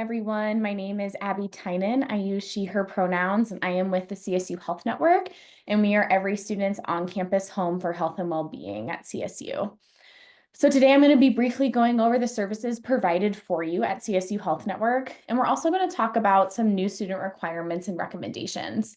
Everyone, my name is Abby Tynan. I use she, her pronouns, and I am with the CSU Health Network, and we are every student's on-campus home for health and well-being at CSU. So today I'm going to be briefly going over the services provided for you at CSU Health Network, and we're also going to talk about some new student requirements and recommendations.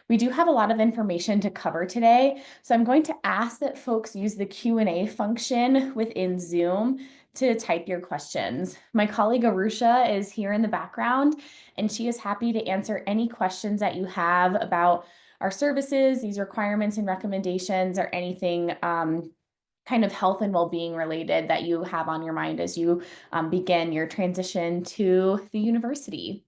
We do have a lot of information to cover today, so I'm going to ask that folks use the Q&A function within Zoom to type your questions. My colleague Arusha is here in the background, and she is happy to answer any questions that you have about our services, these requirements and recommendations, or anything kind of health and well-being related that you have on your mind as you begin your transition to the university.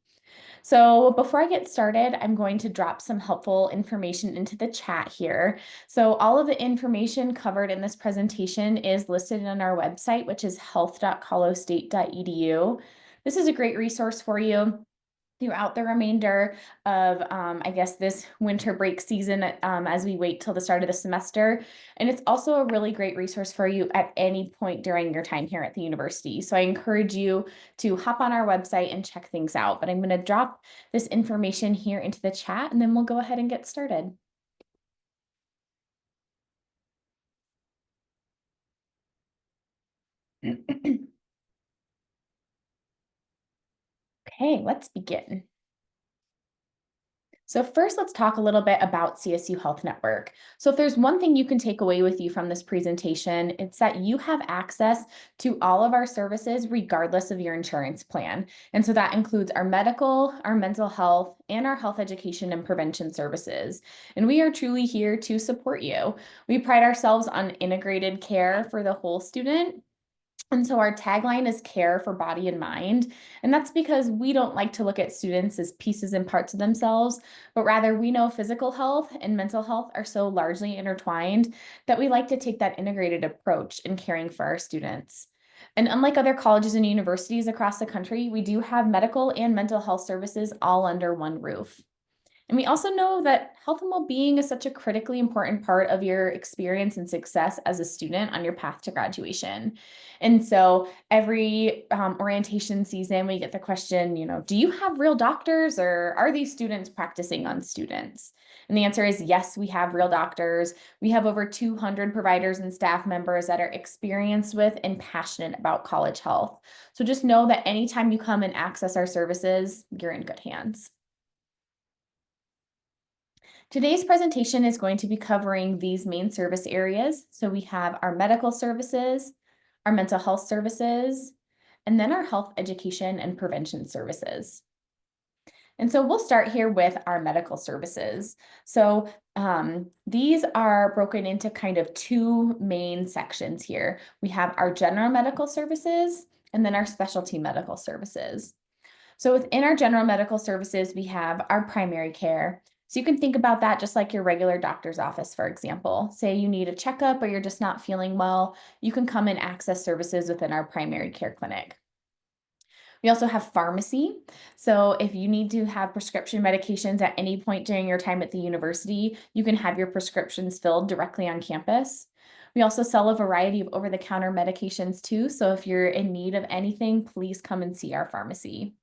So before I get started, I'm going to drop some helpful information into the chat here. So all of the information covered in this presentation is listed on our website, which is health.colostate.edu. This is a great resource for you throughout the remainder of, this winter break season as we wait till the start of the semester. And it's also a really great resource for you at any point during your time here at the university. So I encourage you to hop on our website and check things out. But I'm going to drop this information here into the chat, and then we'll go ahead and get started. Okay, let's begin. So first, let's talk a little bit about CSU Health Network. So if there's one thing you can take away with you from this presentation, it's that you have access to all of our services regardless of your insurance plan. And so that includes our medical, our mental health, and our health education and prevention services. And we are truly here to support you. We pride ourselves on integrated care for the whole student. And so our tagline is care for body and mind. And that's because we don't like to look at students as pieces and parts of themselves, but rather we know physical health and mental health are so largely intertwined that we like to take that integrated approach in caring for our students. And unlike other colleges and universities across the country, we do have medical and mental health services all under one roof. And we also know that health and well-being is such a critically important part of your experience and success as a student on your path to graduation. And so every orientation season, we get the question, do you have real doctors or are these students practicing on students? And the answer is yes, we have real doctors. We have over 200 providers and staff members that are experienced with and passionate about college health. So just know that anytime you come and access our services, you're in good hands. Today's presentation is going to be covering these main service areas. So we have our medical services, our mental health services, and then our health education and prevention services. And so we'll start here with our medical services. So these are broken into kind of two main sections here. We have our general medical services and then our specialty medical services. So within our general medical services, we have our primary care. So you can think about that just like your regular doctor's office, for example. Say you need a checkup or you're just not feeling well, you can come and access services within our primary care clinic. We also have pharmacy. So if you need to have prescription medications at any point during your time at the university, you can have your prescriptions filled directly on campus. We also sell a variety of over-the-counter medications too. So if you're in need of anything, please come and see our pharmacy.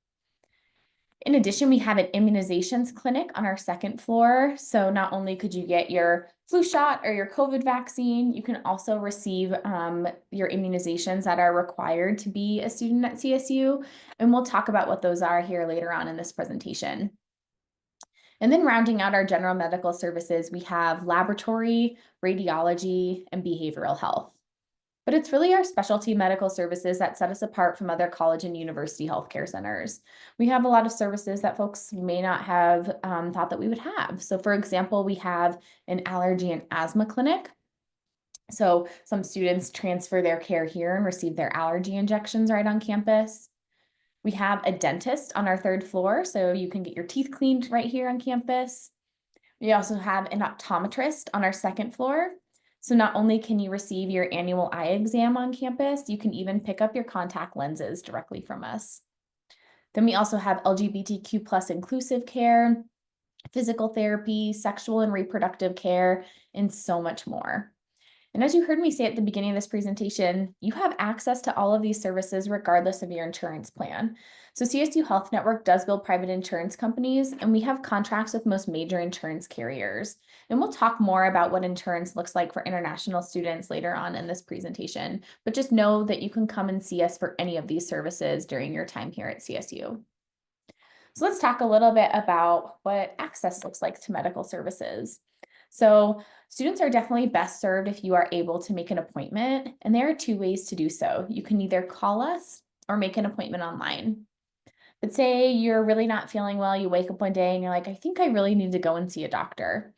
In addition, we have an immunizations clinic on our second floor. So not only could you get your flu shot or your COVID vaccine, you can also receive your immunizations that are required to be a student at CSU. And we'll talk about what those are here later on in this presentation. And then rounding out our general medical services, we have laboratory, radiology, and behavioral health. But it's really our specialty medical services that set us apart from other college and university healthcare centers. We have a lot of services that folks may not have thought that we would have. So for example, we have an allergy and asthma clinic. So some students transfer their care here and receive their allergy injections right on campus. We have a dentist on our third floor, so you can get your teeth cleaned right here on campus. We also have an optometrist on our second floor. So not only can you receive your annual eye exam on campus, you can even pick up your contact lenses directly from us. Then we also have LGBTQ plus inclusive care, physical therapy, sexual and reproductive care, and so much more. And as you heard me say at the beginning of this presentation, you have access to all of these services regardless of your insurance plan. So CSU Health Network does build private insurance companies, and we have contracts with most major insurance carriers. And we'll talk more about what insurance looks like for international students later on in this presentation, but just know that you can come and see us for any of these services during your time here at CSU. So let's talk a little bit about what access looks like to medical services. So students are definitely best served if you are able to make an appointment, and there are two ways to do so. You can either call us or make an appointment online. But say you're really not feeling well, you wake up one day and you're like, I think I really need to go and see a doctor.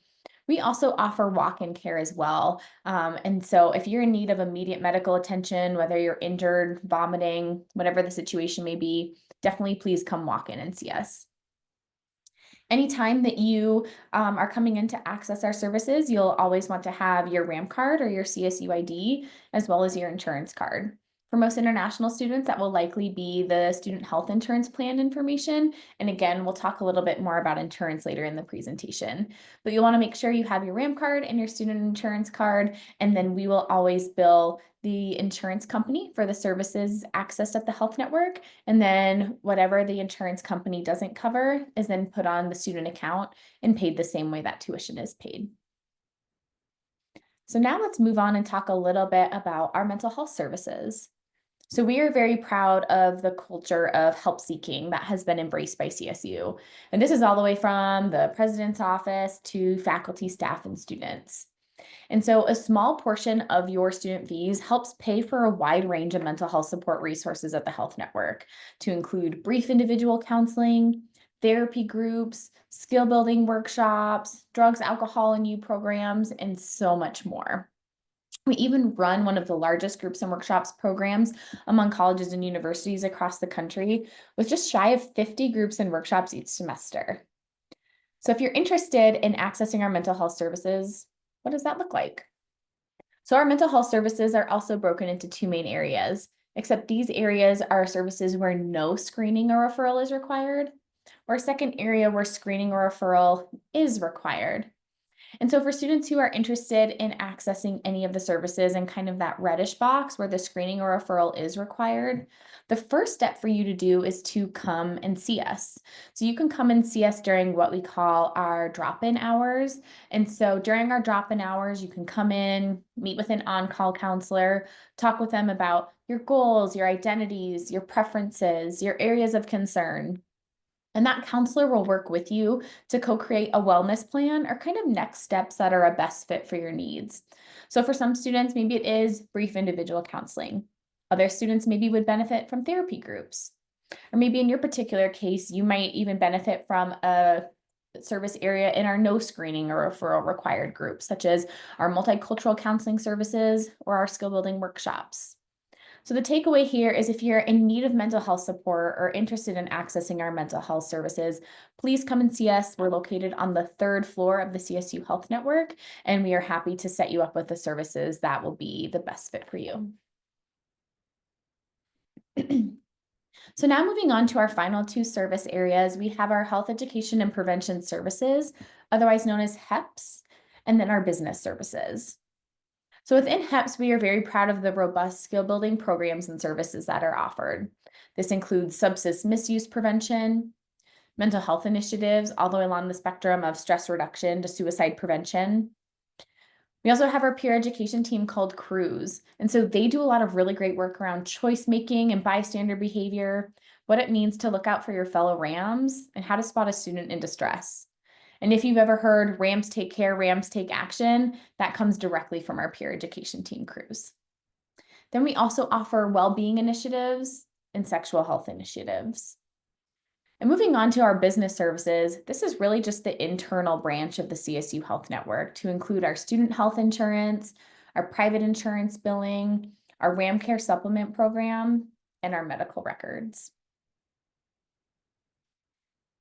We also offer walk-in care as well. And so if you're in need of immediate medical attention, whether you're injured, vomiting, whatever the situation may be, definitely please come walk in and see us. Anytime that you are coming in to access our services, you'll always want to have your RAM card or your CSU ID, as well as your insurance card. For most international students, that will likely be the student health insurance plan information. And again, we'll talk a little bit more about insurance later in the presentation. But you'll want to make sure you have your RAM card and your student insurance card, and then we will always bill the insurance company for the services accessed at the health network. And then whatever the insurance company doesn't cover is then put on the student account and paid the same way that tuition is paid. So now let's move on and talk a little bit about our mental health services. So we are very proud of the culture of help seeking that has been embraced by CSU. And this is all the way from the president's office to faculty, staff, and students. And so a small portion of your student fees helps pay for a wide range of mental health support resources at the health network, to include brief individual counseling, therapy groups, skill building workshops, drugs, alcohol, and youth programs, and so much more. We even run one of the largest groups and workshops programs among colleges and universities across the country, with just shy of 50 groups and workshops each semester. So if you're interested in accessing our mental health services, what does that look like? So our mental health services are also broken into two main areas, except these areas are services where no screening or referral is required, or a second area where screening or referral is required. And so for students who are interested in accessing any of the services in kind of that reddish box where the screening or referral is required, the first step for you to do is to come and see us. So you can come and see us during what we call our drop-in hours. And so during our drop-in hours, you can come in, meet with an on-call counselor, talk with them about your goals, your identities, your preferences, your areas of concern. And that counselor will work with you to co-create a wellness plan or kind of next steps that are a best fit for your needs. So for some students, maybe it is brief individual counseling. Other students maybe would benefit from therapy groups. Or maybe in your particular case, you might even benefit from a service area in our no screening or referral required groups, such as our multicultural counseling services or our skill building workshops. So the takeaway here is if you're in need of mental health support or interested in accessing our mental health services, please come and see us. We're located on the third floor of the CSU Health Network, and we are happy to set you up with the services that will be the best fit for you. So now moving on to our final two service areas, we have our health education and prevention services, otherwise known as HEPS, and then our business services. So within HEPS, we are very proud of the robust skill building programs and services that are offered. This includes substance misuse prevention, mental health initiatives, all the way along the spectrum of stress reduction to suicide prevention. We also have our peer education team called CRUISE. And so they do a lot of really great work around choice making and bystander behavior, what it means to look out for your fellow RAMs, and how to spot a student in distress. And if you've ever heard RAMs take care, RAMs take action, that comes directly from our peer education team CRUISE. Then we also offer well-being initiatives and sexual health initiatives. And moving on to our business services, this is really just the internal branch of the CSU Health Network to include our student health insurance, our private insurance billing, our RAM Care supplement program, and our medical records.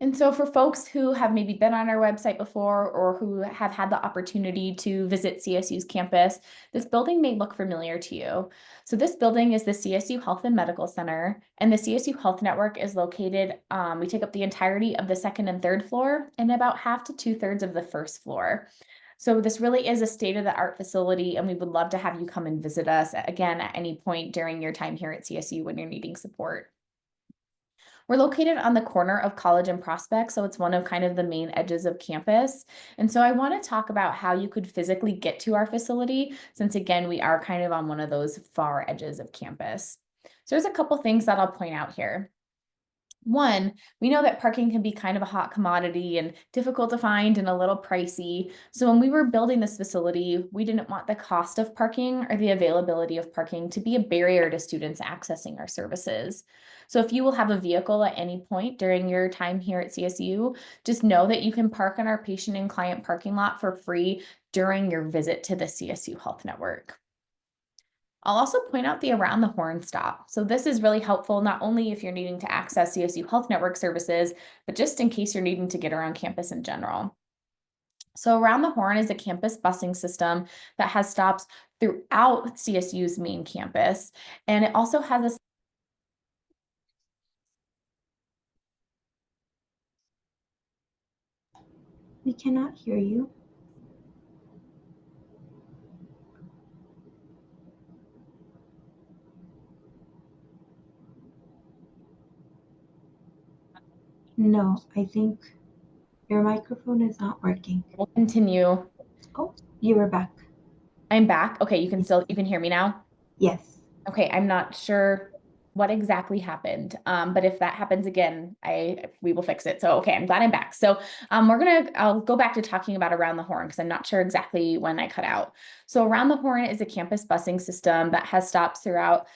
And so for folks who have maybe been on our website before or who have had the opportunity to visit CSU's campus, this building may look familiar to you. So this building is the CSU Health and Medical Center, and the CSU Health Network is located, we take up the entirety of the second and third floor and about half to 2/3 of the first floor. So this really is a state-of-the-art facility, and we would love to have you come and visit us again at any point during your time here at CSU when you're needing support. We're located on the corner of College and Prospect, so it's one of kind of the main edges of campus. And so I want to talk about how you could physically get to our facility, since again, we are kind of on one of those far edges of campus. So there's a couple things that I'll point out here. One, we know that parking can be kind of a hot commodity and difficult to find and a little pricey. So when we were building this facility, we didn't want the cost of parking or the availability of parking to be a barrier to students accessing our services. So if you will have a vehicle at any point during your time here at CSU, just know that you can park in our patient and client parking lot for free during your visit to the CSU Health Network. I'll also point out the around the horn stop. So this is really helpful, not only if you're needing to access CSU Health Network services, but just in case you're needing to get around campus in general. So around the horn is a campus busing system that has stops throughout CSU's main campus. And it also has a We cannot hear you. No, I think your microphone is not working. we'll continue. Oh, you were back. I'm back. Okay, you can hear me now. Yes. Okay, I'm not sure what exactly happened. But if that happens again, we will fix it. So okay, I'm glad I'm back. So I'll go back to talking about around the horn because I'm not sure exactly when I cut out. So around the horn is a campus busing system that has stops throughout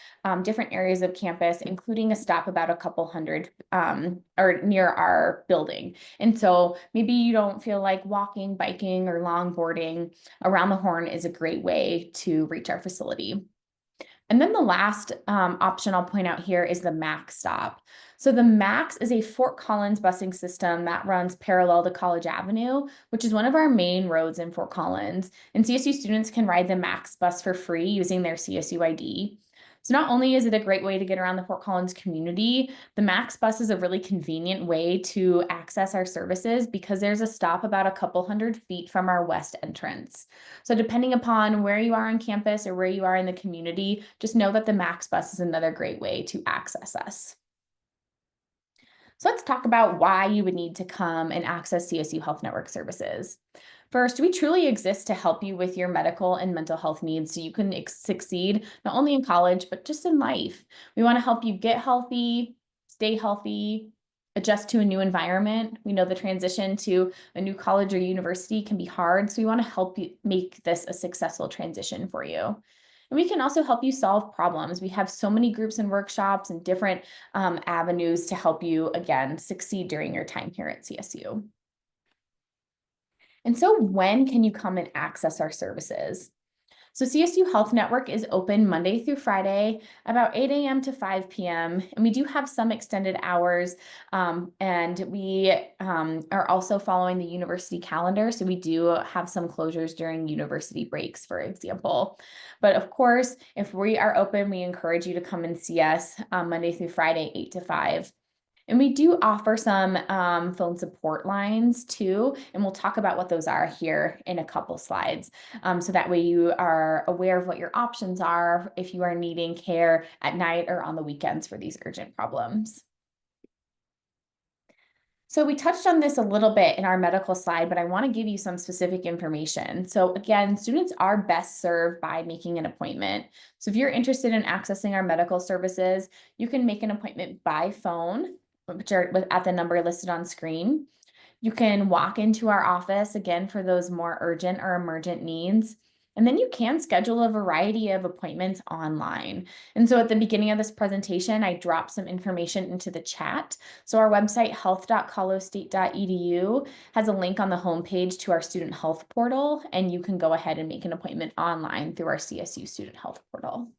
different areas of campus, including a stop about a couple hundred or near our building. And so maybe you don't feel like walking, biking, or longboarding. Around the horn is a great way to reach our facility. And then the last option I'll point out here is the MAX stop. So the MAX is a Fort Collins busing system that runs parallel to College Avenue, which is one of our main roads in Fort Collins. And CSU students can ride the MAX bus for free using their CSU ID. So not only is it a great way to get around the Fort Collins community, the MAX bus is a really convenient way to access our services because there's a stop about a couple hundred feet from our west entrance. So depending upon where you are on campus or where you are in the community, just know that the MAX bus is another great way to access us. So let's talk about why you would need to come and access CSU Health Network services. First, we truly exist to help you with your medical and mental health needs so you can succeed not only in college, but just in life. We want to help you get healthy, stay healthy, adjust to a new environment. We know the transition to a new college or university can be hard, so we want to help you make this a successful transition for you. And we can also help you solve problems. We have so many groups and workshops and different avenues to help you, again, succeed during your time here at CSU. And so when can you come and access our services? So CSU Health Network is open Monday through Friday, about 8 a.m. to 5 p.m. And we do have some extended hours. And we are also following the university calendar. So we do have some closures during university breaks, for example. But of course, if we are open, we encourage you to come and see us Monday through Friday, 8 to 5. And we do offer some phone support lines too, and we'll talk about what those are here in a couple slides. So that way you are aware of what your options are if you are needing care at night or on the weekends for these urgent problems. So we touched on this a little bit in our medical slide, but I want to give you some specific information. So again, students are best served by making an appointment. So if you're interested in accessing our medical services, you can make an appointment by phone, which are at the number listed on screen. You can walk into our office again for those more urgent or emergent needs. And then you can schedule a variety of appointments online. And so at the beginning of this presentation, I dropped some information into the chat. So our website, health.colostate.edu, has a link on the homepage to our student health portal, and you can go ahead and make an appointment online through our CSU student health portal.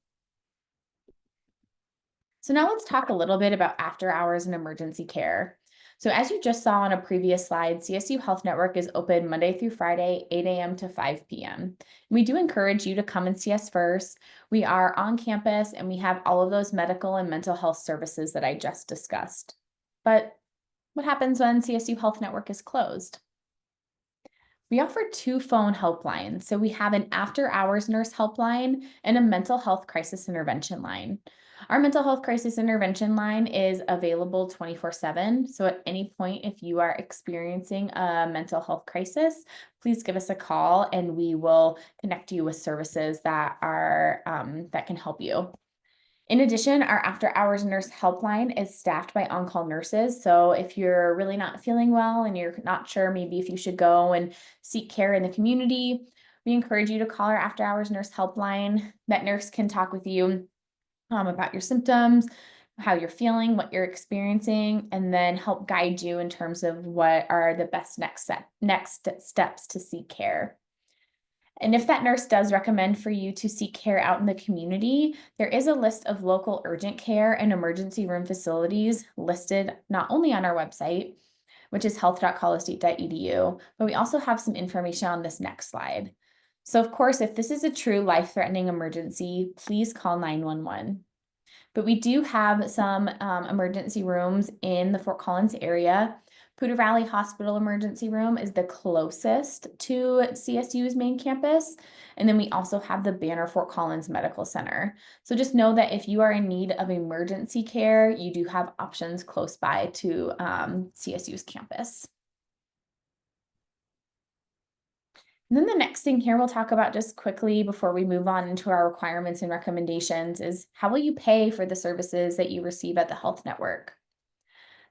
So now let's talk a little bit about after hours and emergency care. So as you just saw on a previous slide, CSU Health Network is open Monday through Friday, 8 a.m. to 5 p.m. We do encourage you to come and see us first. We are on campus and we have all of those medical and mental health services that I just discussed. But what happens when CSU Health Network is closed? We offer two phone helplines. So we have an after hours nurse helpline and a mental health crisis intervention line. Our mental health crisis intervention line is available 24/7. So at any point, if you are experiencing a mental health crisis, please give us a call and we will connect you with services that are that can help you. In addition, our after hours nurse helpline is staffed by on-call nurses. So if you're really not feeling well and you're not sure maybe if you should go and seek care in the community, we encourage you to call our after hours nurse helpline. That nurse can talk with you about your symptoms, how you're feeling, what you're experiencing, and then help guide you in terms of what are the best next steps to seek care. And if that nurse does recommend for you to seek care out in the community, there is a list of local urgent care and emergency room facilities listed not only on our website, which is health.colostate.edu, but we also have some information on this next slide. So, of course, if this is a true life-threatening emergency, please call 911. But we do have some emergency rooms in the Fort Collins area. Poudre Valley Hospital Emergency Room is the closest to CSU's main campus. And then we also have the Banner Fort Collins Medical Center. So just know that if you are in need of emergency care, you do have options close by to CSU's campus. And then the next thing here we'll talk about just quickly before we move on into our requirements and recommendations is how will you pay for the services that you receive at the health network?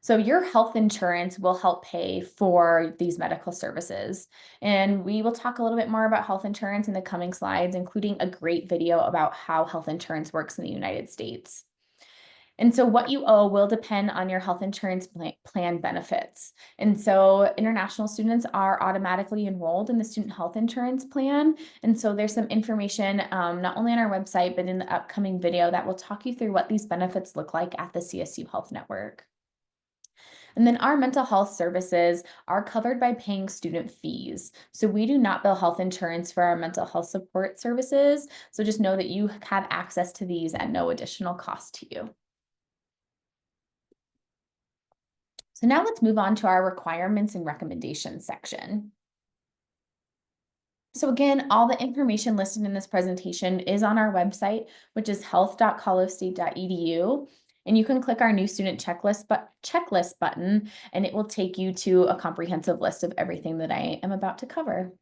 So your health insurance will help pay for these medical services. And we will talk a little bit more about health insurance in the coming slides, including a great video about how health insurance works in the United States. And so what you owe will depend on your health insurance plan benefits. And so international students are automatically enrolled in the student health insurance plan. And so there's some information not only on our website, but in the upcoming video that will talk you through what these benefits look like at the CSU Health Network. And then our mental health services are covered by paying student fees. So we do not bill health insurance for our mental health support services. So just know that you have access to these at no additional cost to you. So now let's move on to our requirements and recommendations section. So again, all the information listed in this presentation is on our website, which is health.colostate.edu. And you can click our new student checklist button, and it will take you to a comprehensive list of everything that I am about to cover.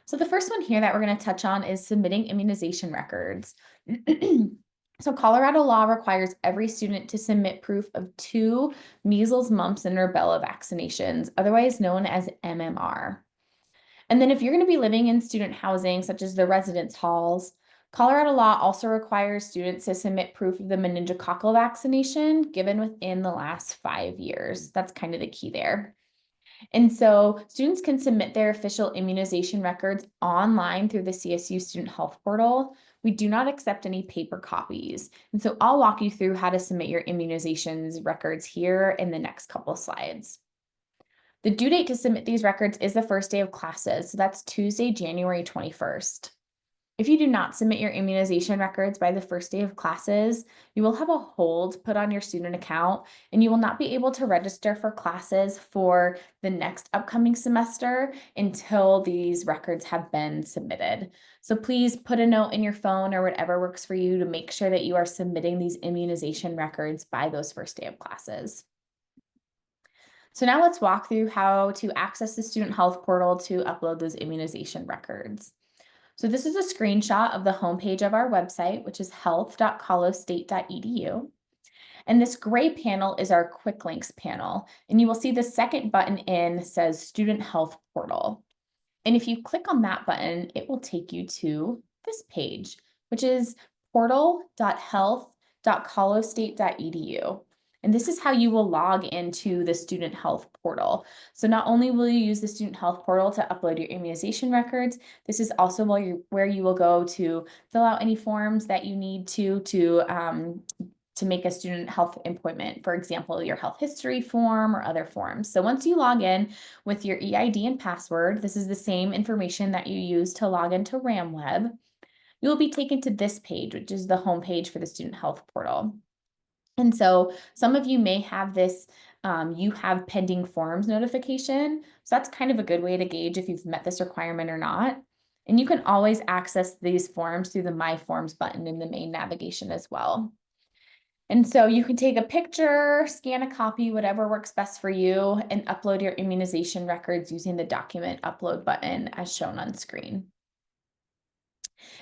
So the first one here that we're going to touch on is submitting immunization records. So Colorado law requires every student to submit proof of 2 measles, mumps, and rubella vaccinations, otherwise known as MMR. And then if you're going to be living in student housing, such as the residence halls, Colorado law also requires students to submit proof of the meningococcal vaccination given within the last 5 years. That's kind of the key there. And so students can submit their official immunization records online through the CSU Student Health Portal. We do not accept any paper copies. And so I'll walk you through how to submit your immunizations records here in the next couple slides. The due date to submit these records is the first day of classes, so that's Tuesday, January 21st. If you do not submit your immunization records by the first day of classes, you will have a hold put on your student account and you will not be able to register for classes for the next upcoming semester until these records have been submitted. So please put a note in your phone or whatever works for you to make sure that you are submitting these immunization records by those first day of classes. So now let's walk through how to access the student health portal to upload those immunization records. So this is a screenshot of the homepage of our website, which is health.colostate.edu. And this gray panel is our quick links panel. And you will see the second button in says Student Health Portal. And if you click on that button, it will take you to this page, which is portal.health.colostate.edu. And this is how you will log into the Student Health Portal. So not only will you use the Student Health Portal to upload your immunization records, this is also where you will go to fill out any forms that you need to make a student health appointment, for example, your health history form or other forms. So once you log in with your EID and password, this is the same information that you use to log into RamWeb, you'll be taken to this page, which is the home page for the Student Health Portal. And so some of you may have this you have pending forms notification. So that's kind of a good way to gauge if you've met this requirement or not. And you can always access these forms through the My Forms button in the main navigation as well. And so you can take a picture, scan a copy, whatever works best for you, and upload your immunization records using the document upload button as shown on screen.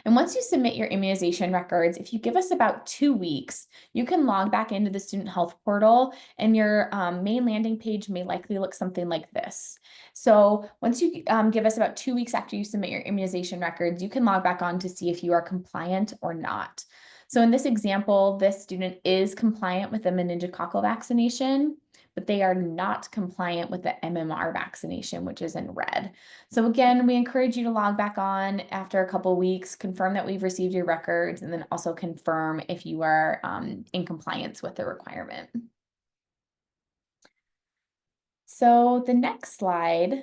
And once you submit your immunization records, if you give us about 2 weeks, you can log back into the student health portal and your main landing page may likely look something like this. So once you give us about 2 weeks after you submit your immunization records, you can log back on to see if you are compliant or not. So in this example, this student is compliant with the meningococcal vaccination, but they are not compliant with the MMR vaccination, which is in red. So again, we encourage you to log back on after a couple weeks, confirm that we've received your records, and then also confirm if you are in compliance with the requirement. So the next slide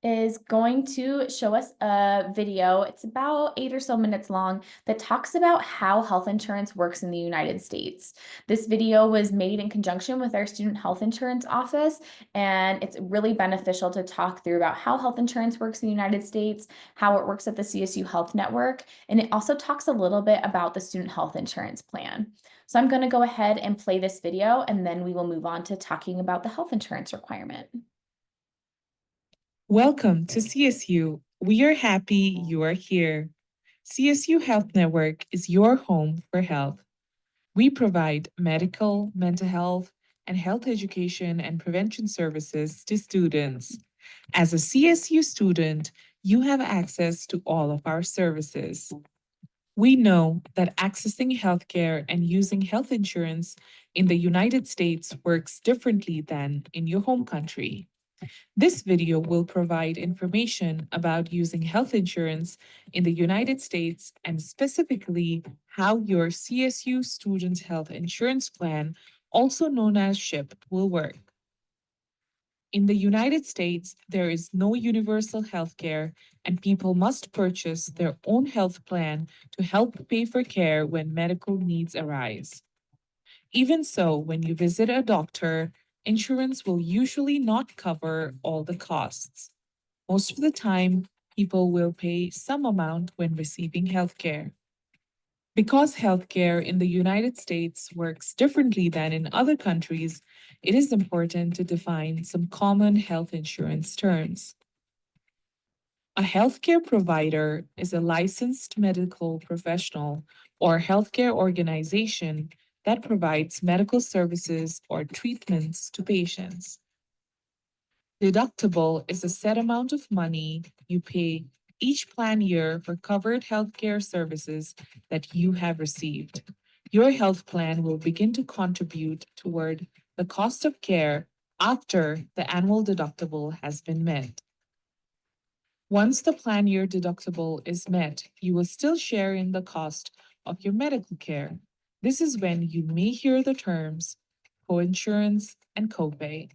is going to show us a video. It's about 8 or so minutes long that talks about how health insurance works in the United States. This video was made in conjunction with our student health insurance office, and it's really beneficial to talk through about how health insurance works in the United States, how it works at the CSU Health Network, and it also talks a little bit about the student health insurance plan. So I'm going to go ahead and play this video, and then we will move on to talking about the health insurance requirement. Welcome to CSU. We are happy you are here. CSU Health Network is your home for health. We provide medical, mental health, and health education and prevention services to students. As a CSU student, you have access to all of our services. We know that accessing healthcare and using health insurance in the United States works differently than in your home country. This video will provide information about using health insurance in the United States and specifically how your CSU Student Health Insurance Plan, also known as SHIP, will work. In the United States, there is no universal health care, and people must purchase their own health plan to help pay for care when medical needs arise. Even so, when you visit a doctor, insurance will usually not cover all the costs. Most of the time, people will pay some amount when receiving healthcare. Because healthcare in the United States works differently than in other countries, it is important to define some common health insurance terms. A healthcare provider is a licensed medical professional or healthcare organization that provides medical services or treatments to patients. Deductible is a set amount of money you pay each plan year for covered healthcare services that you have received. Your health plan will begin to contribute toward the cost of care after the annual deductible has been met. Once the plan year deductible is met, you will still share in the cost of your medical care. This is when you may hear the terms coinsurance and copay.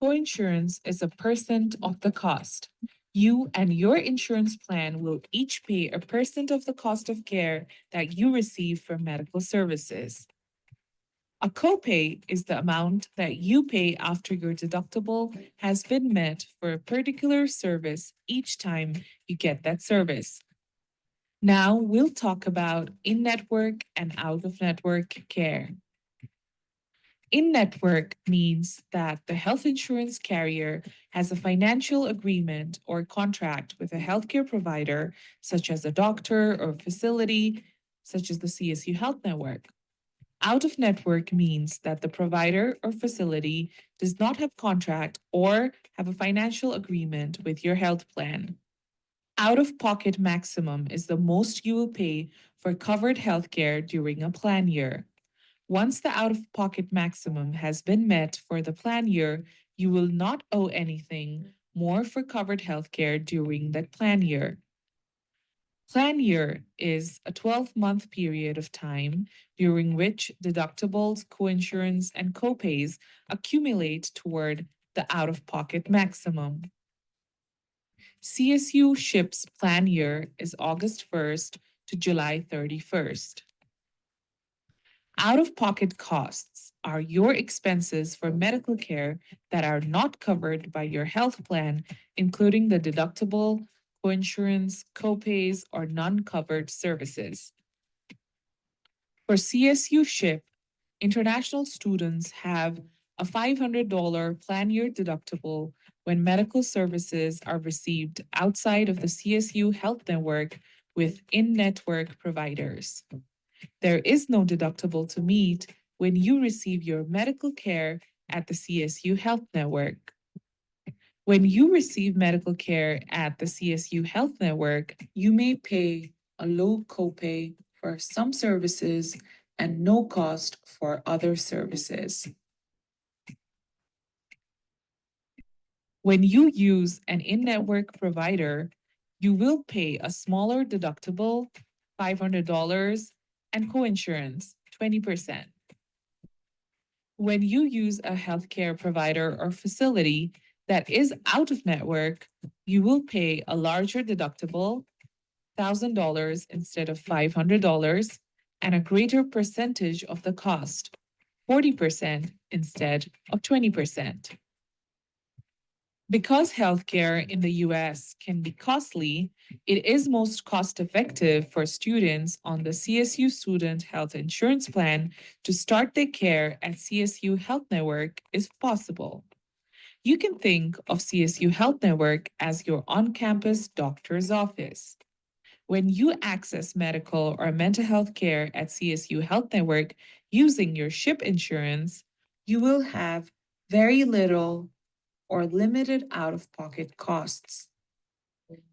Coinsurance is a percent of the cost. You and your insurance plan will each pay a percent of the cost of care that you receive for medical services. A copay is the amount that you pay after your deductible has been met for a particular service each time you get that service. Now we'll talk about in network and out of network care. In network means that the health insurance carrier has a financial agreement or contract with a healthcare provider, such as a doctor or facility, such as the CSU Health Network. Out of network means that the provider or facility does not have contract or have a financial agreement with your health plan. Out of pocket maximum is the most you will pay for covered healthcare during a plan year. Once the out of pocket maximum has been met for the plan year, you will not owe anything more for covered healthcare during that plan year. Plan year is a 12-month period of time during which deductibles, coinsurance, and copays accumulate toward the out of pocket maximum. CSU SHIP's plan year is August 1st to July 31st. Out of pocket costs are your expenses for medical care that are not covered by your health plan, including the deductible, coinsurance, copays, or non covered services. For CSU SHIP, international students have a $500 plan year deductible when medical services are received outside of the CSU Health Network with in network providers. There is no deductible to meet when you receive your medical care at the CSU Health Network. When you receive medical care at the CSU Health Network, you may pay a low copay for some services and no cost for other services. When you use an in network provider, you will pay a smaller deductible, $500, and coinsurance, 20%. When you use a healthcare provider or facility that is out of network, you will pay a larger deductible, $1,000 instead of $500, and a greater percentage of the cost, 40% instead of 20%. Because healthcare in the US can be costly, it is most cost effective for students on the CSU Student Health Insurance Plan to start their care at CSU Health Network if possible. You can think of CSU Health Network as your on campus doctor's office. When you access medical or mental health care at CSU Health Network using your SHIP insurance, you will have very little or limited out of pocket costs.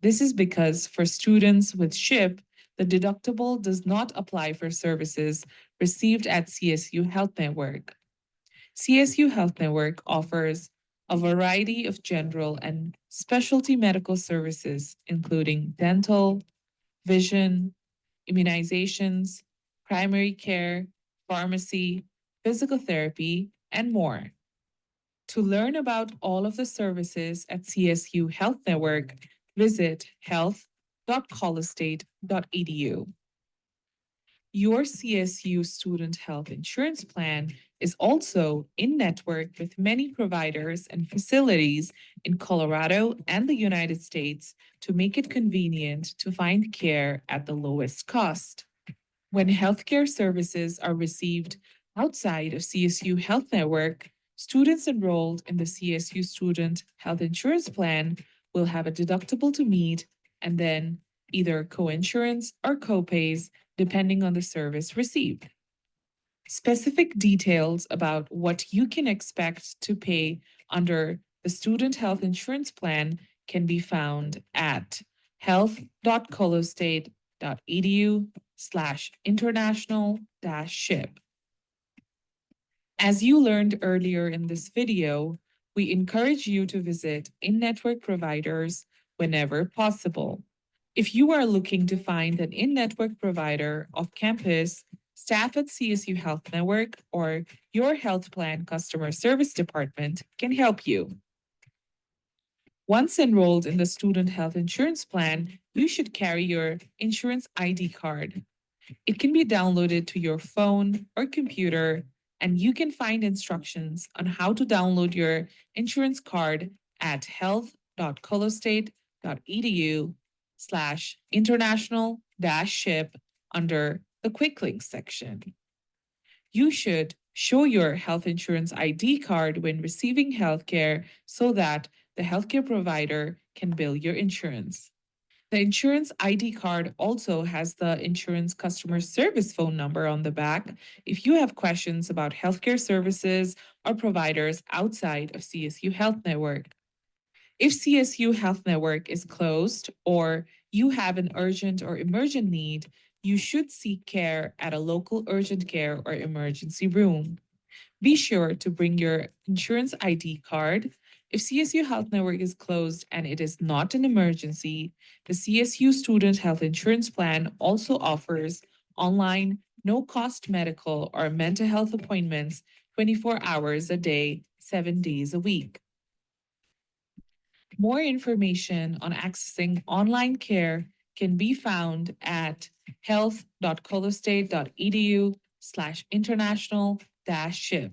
This is because for students with SHIP, the deductible does not apply for services received at CSU Health Network. CSU Health Network offers a variety of general and specialty medical services, including dental, vision, immunizations, primary care, pharmacy, physical therapy, and more. To learn about all of the services at CSU Health Network, visit health.colostate.edu. Your CSU Student Health Insurance Plan is also in network with many providers and facilities in Colorado and the United States to make it convenient to find care at the lowest cost. When healthcare services are received outside of CSU Health Network, students enrolled in the CSU Student Health Insurance Plan will have a deductible to meet and then either coinsurance or copays depending on the service received. Specific details about what you can expect to pay under the Student Health Insurance Plan can be found at health.colostate.edu/international-ship. As you learned earlier in this video, we encourage you to visit in-network providers whenever possible. If you are looking to find an in-network provider off campus, staff at CSU Health Network or your health plan customer service department can help you. Once enrolled in the Student Health Insurance Plan, you should carry your insurance ID card. It can be downloaded to your phone or computer, and you can find instructions on how to download your insurance card at health.colostate.edu/international-ship under the Quick Links section. You should show your health insurance ID card when receiving healthcare so that the healthcare provider can bill your insurance. The insurance ID card also has the insurance customer service phone number on the back if you have questions about healthcare services or providers outside of CSU Health Network. If CSU Health Network is closed or you have an urgent or emergent need, you should seek care at a local urgent care or emergency room. Be sure to bring your insurance ID card. If CSU Health Network is closed and it is not an emergency, the CSU Student Health Insurance Plan also offers online, no cost medical or mental health appointments 24 hours a day, 7 days a week. More information on accessing online care can be found at health.colostate.edu CSU.edu/international-ship.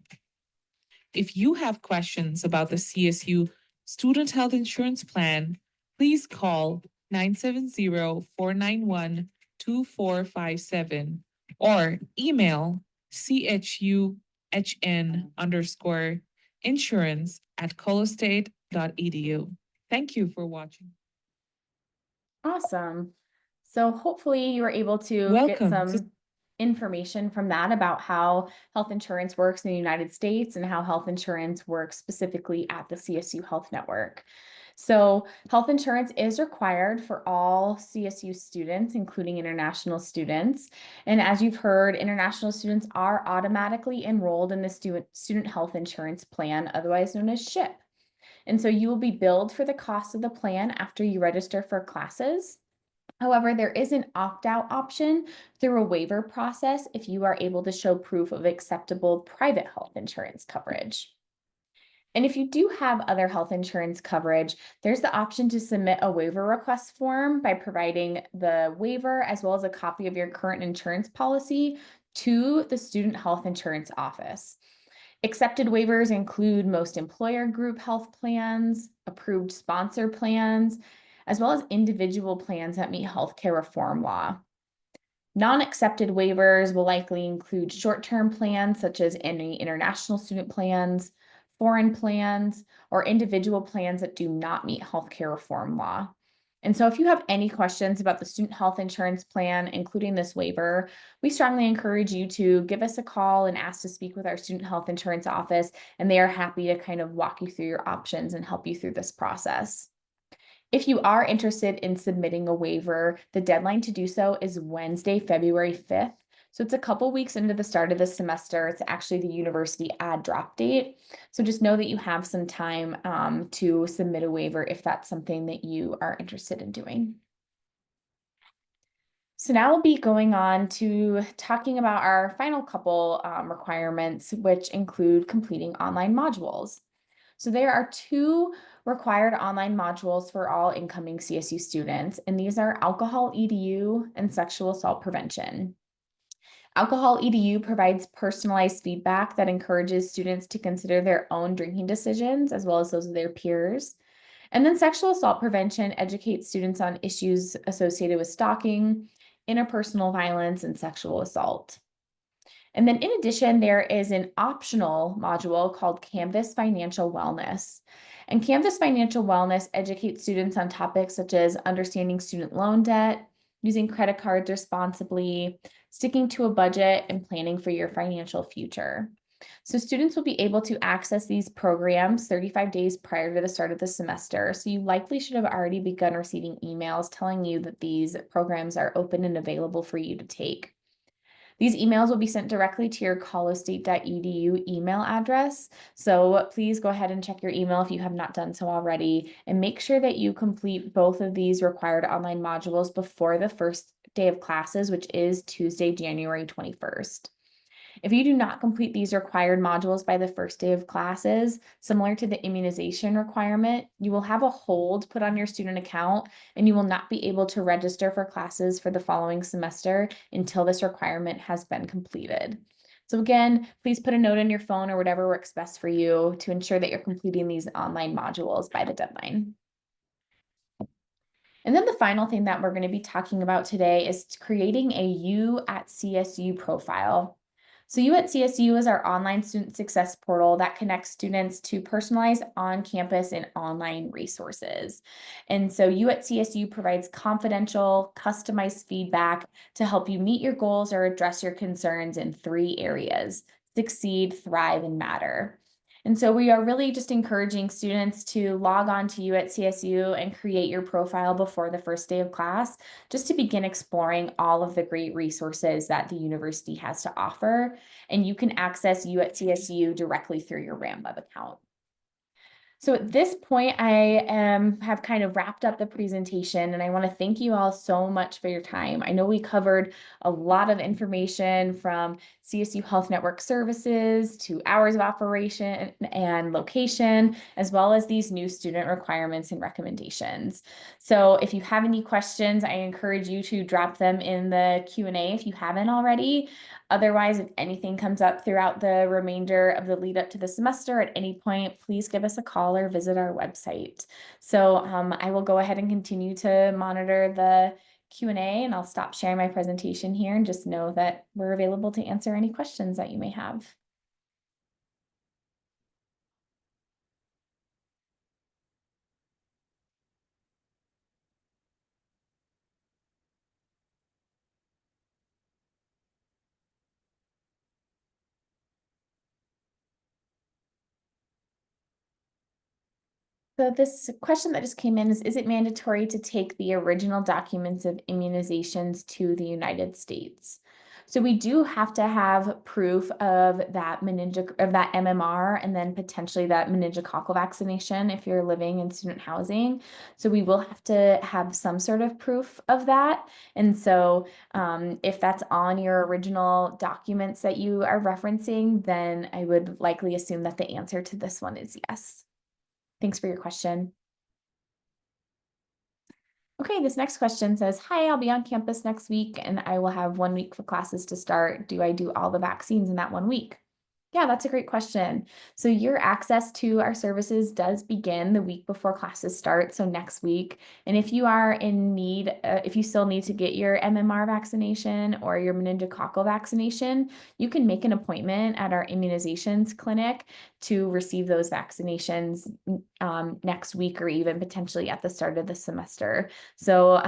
If you have questions about the CSU Student Health Insurance Plan, please call 970-491-2457 or email chun_insurance@colostate.edu. Thank you for watching. Awesome. So hopefully you were able to get Welcome to some information from that about how health insurance works in the United States and how health insurance works specifically at the CSU Health Network. So health insurance is required for all CSU students, including international students. And as you've heard, international students are automatically enrolled in the student health insurance plan, otherwise known as SHIP. And so you will be billed for the cost of the plan after you register for classes. However, there is an opt-out option through a waiver process if you are able to show proof of acceptable private health insurance coverage. And if you do have other health insurance coverage, there's the option to submit a waiver request form by providing the waiver as well as a copy of your current insurance policy to the Student Health Insurance Office. Accepted waivers include most employer group health plans, approved sponsor plans, as well as individual plans that meet healthcare reform law. Non-accepted waivers will likely include short-term plans such as any international student plans, foreign plans, or individual plans that do not meet healthcare reform law. And so if you have any questions about the student health insurance plan, including this waiver, we strongly encourage you to give us a call and ask to speak with our student health insurance office, and they are happy to kind of walk you through your options and help you through this process. If you are interested in submitting a waiver, the deadline to do so is Wednesday, February 5th. So it's a couple weeks into the start of the semester. It's actually the university ad drop date. So just know that you have some time to submit a waiver if that's something that you are interested in doing. So now we'll be going on to talking about our final couple requirements, which include completing online modules. So there are two required online modules for all incoming CSU students, and these are Alcohol EDU and Sexual Assault Prevention. Alcohol EDU provides personalized feedback that encourages students to consider their own drinking decisions as well as those of their peers. And then Sexual Assault Prevention educates students on issues associated with stalking, interpersonal violence, and sexual assault. And then in addition, there is an optional module called Canvas Financial Wellness. And Canvas Financial Wellness educates students on topics such as understanding student loan debt, using credit cards responsibly, sticking to a budget, and planning for your financial future. So students will be able to access these programs 35 days prior to the start of the semester. So you likely should have already begun receiving emails telling you that these programs are open and available for you to take. These emails will be sent directly to your colostate.edu email address. So please go ahead and check your email if you have not done so already, and make sure that you complete both of these required online modules before the first day of classes, which is Tuesday, January 21st. If you do not complete these required modules by the first day of classes, similar to the immunization requirement, you will have a hold put on your student account and you will not be able to register for classes for the following semester until this requirement has been completed. So again, please put a note in your phone or whatever works best for you to ensure that you're completing these online modules by the deadline. And then the final thing that we're going to be talking about today is creating a U at CSU profile. So U at CSU is our online student success portal that connects students to personalized on-campus and online resources. And so U at CSU provides confidential, customized feedback to help you meet your goals or address your concerns in 3 areas: succeed, thrive, and matter. And so we are really just encouraging students to log on to U at CSU and create your profile before the first day of class, just to begin exploring all of the great resources that the university has to offer. And you can access U at CSU directly through your RamWeb account. So at this point, I have kind of wrapped up the presentation, and I want to thank you all so much for your time. I know we covered a lot of information from CSU Health Network services to hours of operation and location, as well as these new student requirements and recommendations. So if you have any questions, I encourage you to drop them in the Q&A if you haven't already. Otherwise, if anything comes up throughout the remainder of the lead up to the semester at any point, please give us a call or visit our website. So I will go ahead and continue to monitor the Q&A, and I'll stop sharing my presentation here and just know that we're available to answer any questions that you may have. So this question that just came in is it mandatory to take the original documents of immunizations to the United States? So we do have to have proof of that MMR and then potentially that meningococcal vaccination if you're living in student housing. So we will have to have some sort of proof of that. And so if that's on your original documents that you are referencing, then I would likely assume that the answer to this one is yes. Thanks for your question. Okay, this next question says, hi, I'll be on campus next week and I will have 1 week for classes to start. Do I do all the vaccines in that 1 week? Yeah, that's a great question. So your access to our services does begin the week before classes start, so next week. And if you are in need, if you still need to get your MMR vaccination or your meningococcal vaccination, you can make an appointment at our immunizations clinic to receive those vaccinations next week or even potentially at the start of the semester. So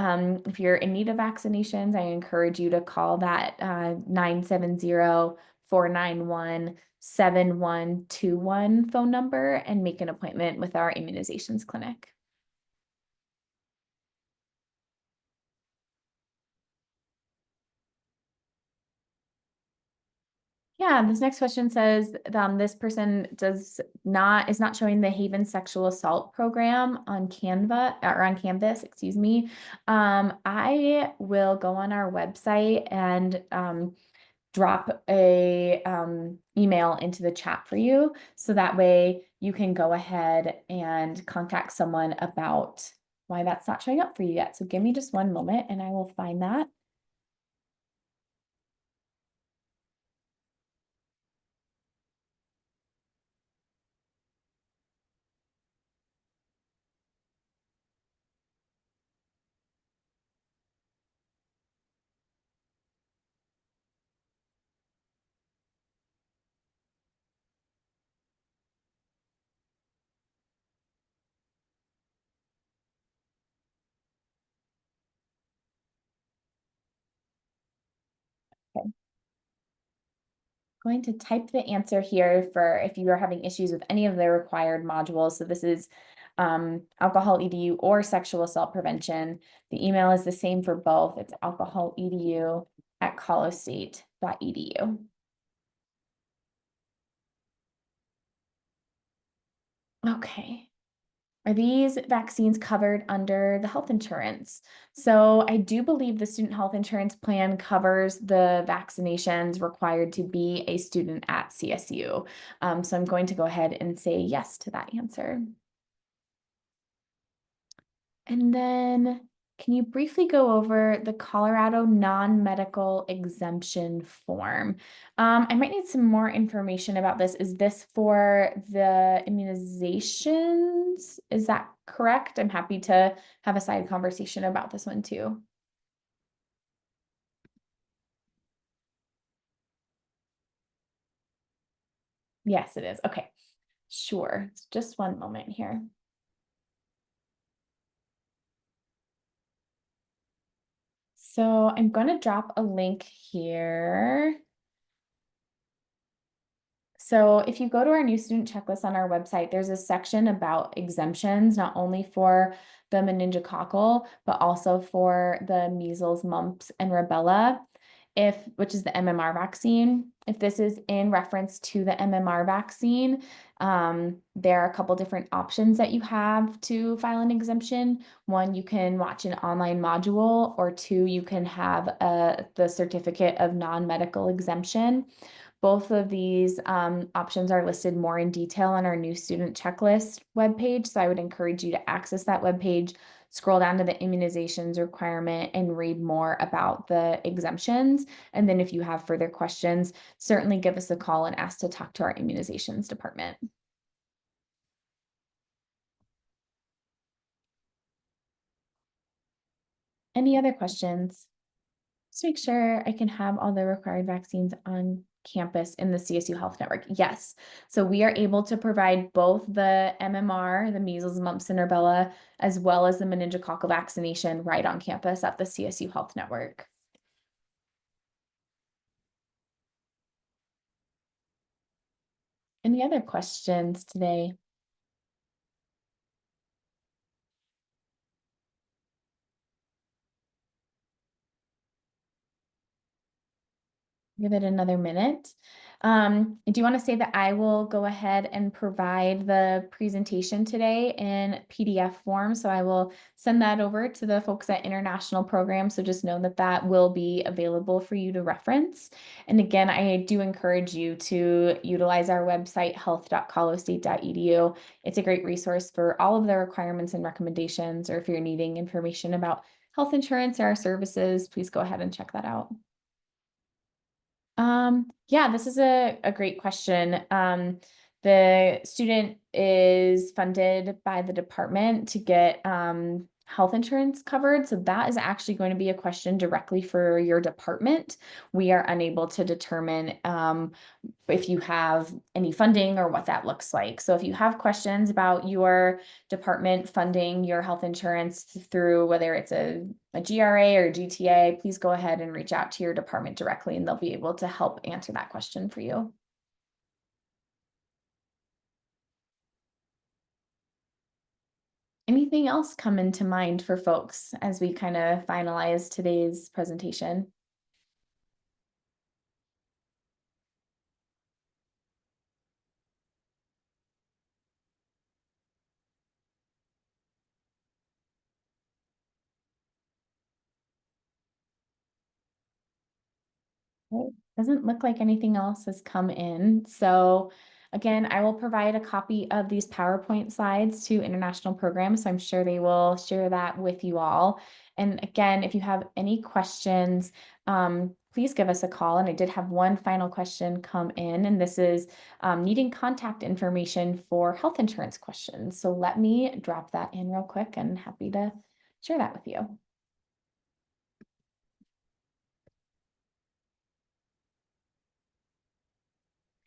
if you're in need of vaccinations, I encourage you to call that 970-491-7121 phone number and make an appointment with our immunizations clinic. Yeah, this next question says this person is not showing the Haven sexual assault program on Canva or on Canvas, excuse me. I will go on our website and drop a email into the chat for you, so that way you can go ahead and contact someone about why that's not showing up for you yet. So give me just 1 moment and I will find that. Okay. Going to type the answer here for if you are having issues with any of the required modules. So this is alcohol EDU or sexual assault prevention. The email is the same for both. It's alcoholedu@colostate.edu. Okay. Are these vaccines covered under the health insurance? So I do believe the student health insurance plan covers the vaccinations required to be a student at CSU. So I'm going to go ahead and say yes to that answer. And then can you briefly go over the Colorado non-medical exemption form? I might need some more information about this. Is this for the immunizations? Is that correct? I'm happy to have a side conversation about this one too. Yes, it is. Okay, sure. Just 1 moment here. So I'm going to drop a link here. So if you go to our new student checklist on our website, there's a section about exemptions, not only for the meningococcal, but also for the measles, mumps, and rubella, which is the MMR vaccine. If this is in reference to the MMR vaccine, there are a couple different options that you have to file an exemption. One, you can watch an online module, or two, you can have the certificate of non-medical exemption. Both of these options are listed more in detail on our new student checklist webpage. So I would encourage you to access that webpage, scroll down to the immunizations requirement and read more about the exemptions. And then if you have further questions, certainly give us a call and ask to talk to our immunizations department. Any other questions? Just make sure I can have all the required vaccines on campus in the CSU Health Network. Yes. So we are able to provide both the MMR, the measles, mumps, and rubella, as well as the meningococcal vaccination right on campus at the CSU Health Network. Any other questions today? Give it another minute. Do you want to say that I will go ahead and provide the presentation today in PDF form? So I will send that over to the folks at International Program. So just know that that will be available for you to reference. And again, I do encourage you to utilize our website, health.colostate.edu. It's a great resource for all of the requirements and recommendations, or if you're needing information about health insurance or our services, please go ahead and check that out. Yeah, this is a great question. The student is funded by the department to get health insurance covered. So that is actually going to be a question directly for your department. We are unable to determine if you have any funding or what that looks like. So if you have questions about your department funding your health insurance through whether it's a GRA or GTA, please go ahead and reach out to your department directly and they'll be able to help answer that question for you. Anything else come into mind for folks as we kind of finalize today's presentation? Okay, doesn't look like anything else has come in. So again, I will provide a copy of these PowerPoint slides to international programs. So I'm sure they will share that with you all. And again, if you have any questions, please give us a call. And I did have one final question come in, and this is needing contact information for health insurance questions. So let me drop that in real quick and happy to share that with you.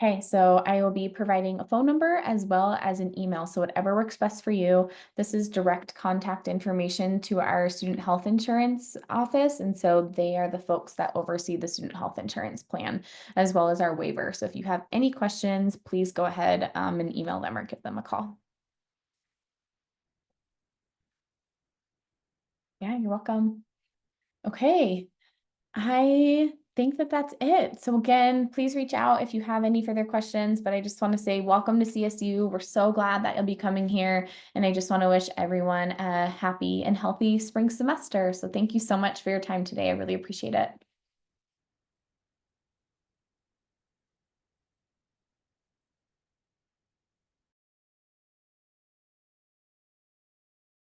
Okay, so I will be providing a phone number as well as an email. So whatever works best for you. This is direct contact information to our student health insurance office. And so they are the folks that oversee the student health insurance plan as well as our waiver. So if you have any questions, please go ahead and email them or give them a call. Yeah, you're welcome. Okay. I think that that's it. So again, please reach out if you have any further questions, but I just want to say welcome to CSU. We're so glad that you'll be coming here. And I just want to wish everyone a happy and healthy spring semester. So thank you so much for your time today. I really appreciate it.